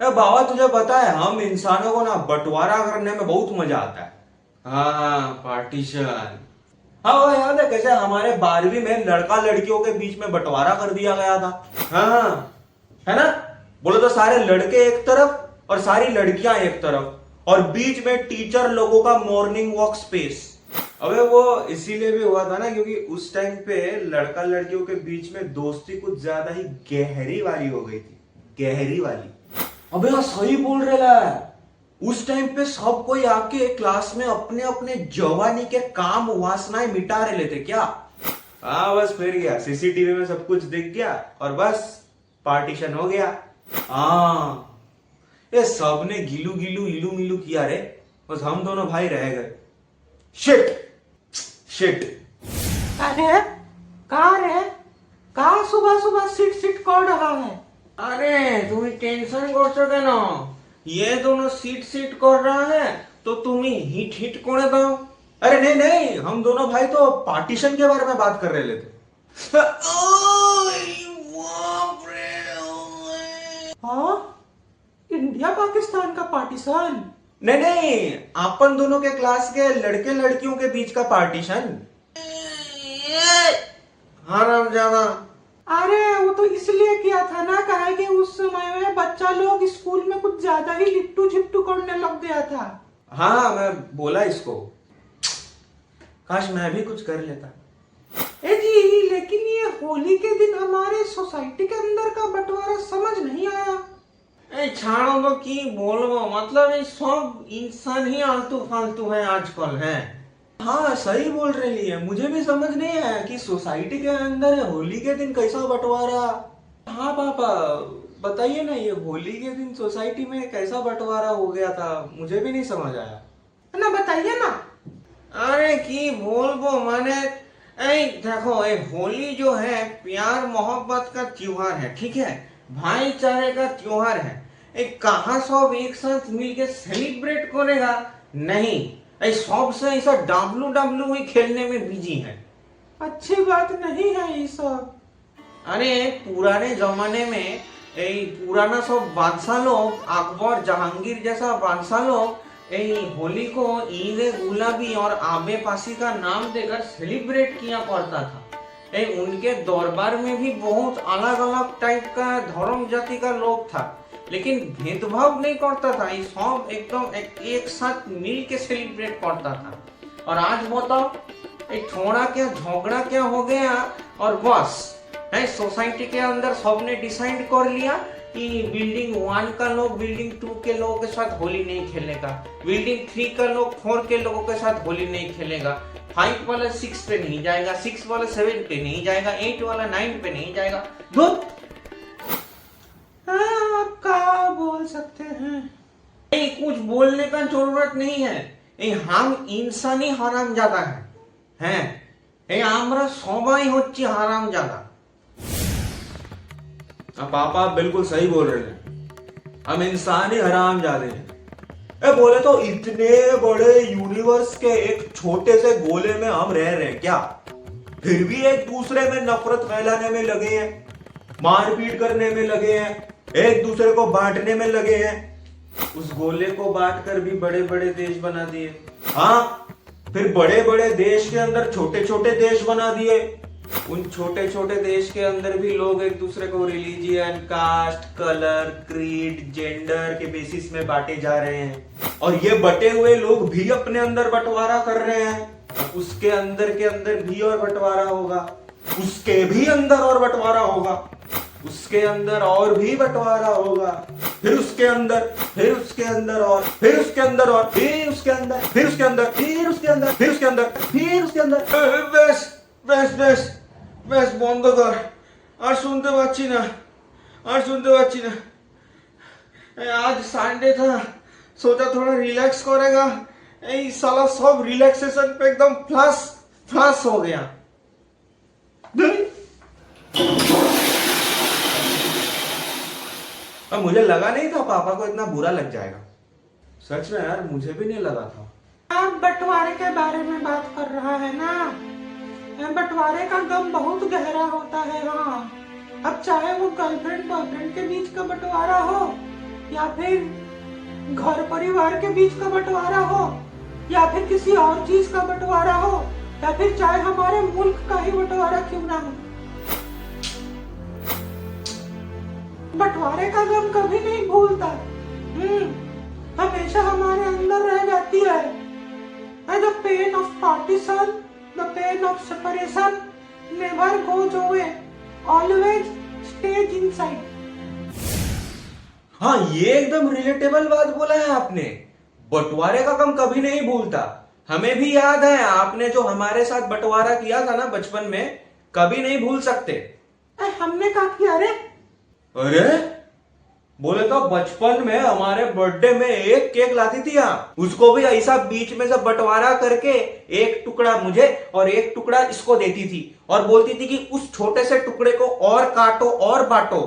अरे बाबा तुझे पता है हम इंसानों को ना बंटवारा करने में बहुत मजा आता है। हाँ पार्टीशन। हाँ वो याद है कैसे हमारे 12वीं में लड़का लड़कियों के बीच में बंटवारा कर दिया गया था। हाँ है ना। बोलो तो सारे लड़के एक तरफ और सारी लड़कियां एक तरफ और बीच में टीचर लोगों का मॉर्निंग वॉक स्पेस। अबे वो इसीलिए भी हुआ था ना क्योंकि उस टाइम पे लड़का लड़कियों के बीच में दोस्ती कुछ ज्यादा ही गहरी वाली हो गई थी। गहरी वाली। अबे हाँ सही बोल रहे है। उस टाइम पे सब कोई आके क्लास में अपने अपने जवानी के काम वासनाएं मिटा रहे थे क्या। हाँ बस फिर गया सीसीटीवी में सब कुछ दिख गया और बस पार्टीशन हो गया। हाँ ये सब ने गिलू गिलू इलू मिलू किया रे। बस हम दोनों भाई रह गए। Shit shit. अरे कहाँ रे? कहाँ सुबह सुबह सिट सिट कर रहा है? अरे तुम्हें टेंशन करছো কেন? ये दोनों सीट सीट कर रहा है तो तुम्हें हिट हिट करे दो। अरे नहीं नहीं हम दोनों भाई तो पार्टीशन के बारे में बात कर रहे थे। हाँ, इंडिया पाकिस्तान का पार्टीशन? नहीं नहीं अपन दोनों के क्लास के लड़के लड़कियों के बीच का पार्टीशन। हरामजादा। अरे वो तो इसलिए किया था ना, कहा कि उस समय में बच्चा लोग स्कूल में कुछ ज्यादा ही लिपटू झिपटू करने लग गया था। हाँ मैं बोला इसको। काश मैं भी कुछ कर लेता। ए जी, लेकिन ये होली के दिन हमारे सोसाइटी के अंदर का बंटवारा समझ नहीं आया। छाड़ो तो की बोलो मतलब ये सब इंसान ही आलतू फालतू है आजकल है। हाँ सही बोल रही है। मुझे भी समझ नहीं आया कि सोसाइटी के अंदर होली के दिन कैसा बंटवारा। हाँ पापा बताइए ना ये होली के दिन सोसाइटी में कैसा बंटवारा हो गया था मुझे भी नहीं समझ आया। ना बताइए ना। अरे की बोलबो माने देखो ये होली जो है प्यार मोहब्बत का त्योहार है ठीक है। भाईचारे का त्योहार है। एक कहाँ सब एक साथ मिलके सेलिब्रेट करेगा नहीं। सब से ऐसा डब्ल्यू ही खेलने में बिजी है। अच्छी बात नहीं है ये सब। अरे पुराने जमाने में पुराना सब बादशाह लोग अकबर जहांगीर जैसा बादशाह लोग होली को ईद गुलाबी और आबे पासी का नाम देकर सेलिब्रेट किया करता था। उनके दरबार में भी बहुत अलग अलग टाइप का धर्म जाति का लोग था लेकिन भेदभाव नहीं करता था। ये सब एकदम एक साथ मिल के सेलिब्रेट करता था। और आज बताओ थोड़ा क्या झगड़ा क्या हो गया और बस सोसाइटी के अंदर सबने डिसाइड कर लिया कि बिल्डिंग 1 का लोग बिल्डिंग 2 के लोगों के साथ होली नहीं खेलेगा। बिल्डिंग 3 का लोग 4 के लोगों के साथ होली नहीं खेलेगा। 5 वाला 6 पे नहीं जाएगा, 6 वाला 7 पे नहीं जाएगा, 8 वाला 9 पे नहीं जाएगा। हाँ, आप क्या बोल सकते हैं? कुछ बोलने का जरूरत नहीं है। हम इंसानी हरामजादा हैं। আমরা সবাই হচ্ছি हरामजादा। पापा बिल्कुल सही बोल रहे हैं। हम इंसान ही हरामजादे हैं। बोले तो इतने बड़े यूनिवर्स के एक छोटे से गोले में हम रह रहे हैं क्या। फिर भी एक दूसरे में नफरत फैलाने में लगे हैं, मारपीट करने में लगे हैं, एक दूसरे को बांटने में लगे हैं। उस गोले को बांट कर भी बड़े बड़े देश बना दिए। हाँ फिर बड़े बड़े देश के अंदर छोटे छोटे देश बना दिए। उन छोटे छोटे देश के अंदर भी लोग एक दूसरे को religion, caste, colour, creed, gender के बेसिस में बांटे जा रहे हैं। और ये बटे हुए लोग भी अपने अंदर बंटवारा कर रहे हैं। उसके अंदर के अंदर भी और बंटवारा होगा, उसके भी अंदर और बंटवारा होगा, उसके अंदर और भी बंटवारा होगा, फिर उसके अंदर, फिर उसके अंदर और फिर उसके अंदर और फिर उसके अंदर, फिर उसके अंदर, फिर उसके अंदर, फिर उसके अंदर, फिर उसके अंदर। बस बस बस बस বন্ধ কর। আর শুনতে পাচ্ছি না, আর শুনতে পাচ্ছি না। आज संडे था सोचा थोड़ा रिलैक्स करेगा। साला सब रिलैक्सेशन पे एकदम फ्लश फ्लश हो गया। अब मुझे लगा नहीं था पापा को इतना बुरा लग जाएगा। सच में यार मुझे भी नहीं लगा था। आप बंटवारे के बारे में बात कर रहा है ना? बंटवारे का गम बहुत गहरा होता है। हाँ, अब चाहे वो गर्लफ्रेंड बॉयफ्रेंड के बीच का बंटवारा हो या फिर घर परिवार के बीच का बंटवारा हो, या फिर किसी और चीज का बंटवारा हो, या फिर चाहे हमारे मुल्क का ही बंटवारा क्यों ना हो, बंटवारे का गम कभी नहीं भूलता। हमेशा हमारे अंदर रह जाती है। The pain of partition, the pain of separation never goes away, always stays inside. हाँ, ये एकदम रिलेटेबल बात बोला है आपने। बंटवारे का गम कभी नहीं भूलता। हमें भी याद है आपने जो हमारे साथ बंटवारा किया था ना बचपन में, कभी नहीं भूल सकते। हमने क्या किया रे? अरे बोले तो बचपन में हमारे बर्थडे में एक केक लाती थी यहाँ, उसको भी ऐसा बीच में से बंटवारा करके एक टुकड़ा मुझे और एक टुकड़ा इसको देती थी और बोलती थी कि उस छोटे से टुकड़े को और काटो और बांटो,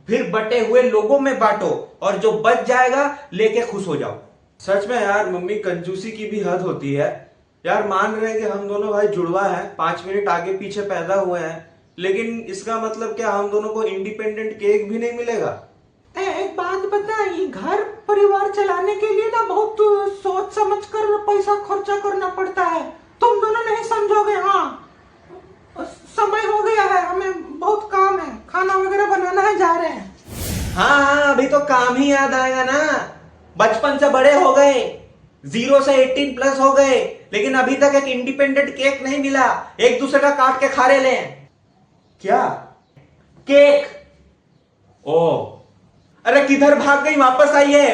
फिर बटे हुए लोगों में बांटो और जो बच जाएगा लेके खुश हो जाओ। सच में यार मम्मी कंजूसी की भी हद होती है यार। मान रहे हैं कि हम दोनों भाई जुड़वा हैं, 5 मिनट आगे पीछे पैदा हुए हैं, लेकिन इसका मतलब क्या हम दोनों को इंडिपेंडेंट केक भी नहीं मिलेगा? एक बात बता, ये घर परिवार चलाने के लिए ना बहुत सोच समझ कर पैसा खर्चा करना पड़ता है। तुम दोनों नहीं समझोगे। हाँ, समय हो गया है, हमें बहुत काम है, खाना वगैरह बनाना है, जा रहे हैं। हाँ, अभी तो काम ही याद आएगा ना। बचपन से बड़े हो गए, 0 से 18 प्लस हो गए, लेकिन अभी तक एक इंडिपेंडेंट केक नहीं मिला। एक दूसरे का काट के खा रहे ले। क्या केक? ओ अरे किधर भाग गई, वापस आइए।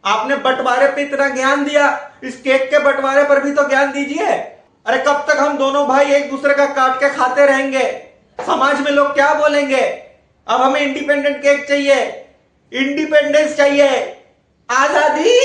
आपने बंटवारे पे इतना ज्ञान दिया, इस केक के बंटवारे पर भी तो ज्ञान दीजिए। अरे कब तक हम दोनों भाई एक दूसरे का काट के खाते रहेंगे? समाज में लोग क्या बोलेंगे? अब हमें इंडिपेंडेंट केक चाहिए, इंडिपेंडेंस चाहिए, आजादी।